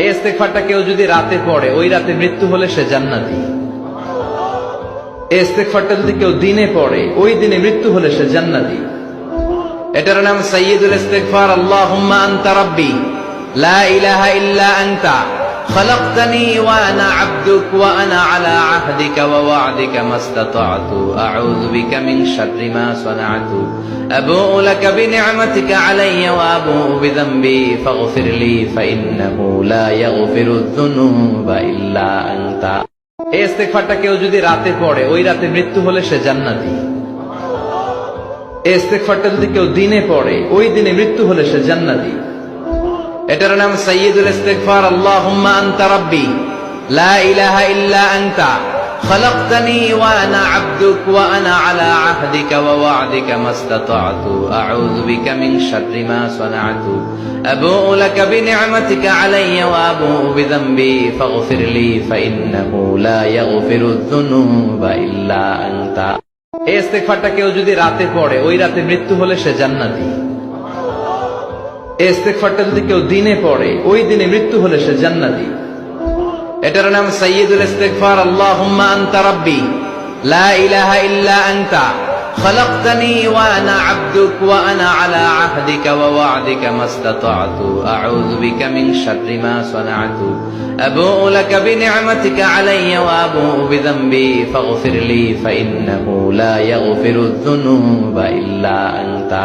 এই ইস্তেগফারটা কেউ যদি রাতে পড়ে, ওই রাতে মৃত্যু হলে সে জান্নাতি। এই ইস্তেগফারটা যদি কেউ দিনে পড়ে, ওই দিনে মৃত্যু হলে সে জান্নাতি। এটার নাম সাইয়্যিদুল ইস্তিগফার। আল্লাহুম্মা আনতা রাব্বি লা ইলাহা ইল্লা আনতা খালাকতানি ওয়া আনা আবদুক ওয়া আনা আলা আহদিকা ওয়া ওয়া'দিকা মাসতাতা'তু আউযু বিকা মিন শাররি মা সানা'তু আবু'ু লাকা বিনি'মাতিকা আলাইয়া ওয়া আবু'ু বিযামবি ফাগফিরলি ফাইন্নাহু লা ইয়াগফিরুয যুনুবা ইল্লা আনতা। এই ইস্তেগফারটা কেউ যদি রাতে পড়ে, ওই রাতে মৃত্যু হলে সে জান্নাতি। এই ইস্তেগফারটা যদি কেউ দিনে পড়ে, ওই দিনে মৃত্যু হলে সে জান্নাতি। এটার নাম সাইয়্যিদুল ইস্তিগফার। আল্লাহুম্মা আনতা রাব্বি লা ইলাহা ইল্লা আনতা খালাকতানি ওয়া আনা আবদুক ওয়া আনা আলা আহদিকা ওয়া ওয়া'দিকা মাসতাতা'তু আউযু বিকা মিন শাররি মা সানা'তু আবু'ু লাকা বিনি'মাতিকা আলাইয়া ওয়া আবু'ু বিযামবি ফাগফিরলি ফাইন্নাহু লা ইয়াগফিরুয যুনুবা ইল্লা আনতা। এই ইস্তেগফারটা কেউ যদি রাতে পড়ে, ওই রাতে মৃত্যু হলে সে জান্নাতি। এই ইস্তেগফারটা যদি কেউ দিনে পড়ে, ওই দিনে মৃত্যু হলে সে জান্নাতি। এটার নাম সাইয়্যিদুল ইস্তিগফার। আল্লাহুম্মা আনতা রাব্বি লা ইলাহা ইল্লা আনতা খালাকতানি ওয়া আনা আবদুক ওয়া আনা আলা আহদিকা ওয়া ওয়া'দিকা মাসতাতা'তু আউযু বিকা মিন শাররি মা সানা'তু আবু'ু লাকা বিনি'মাতিকা আলাইয়া ওয়া আবু'ু বিযামবি ফাগফিরলি ফাইন্নাহু লা ইয়াগফিরুয যুনুবা ইল্লা আনতা।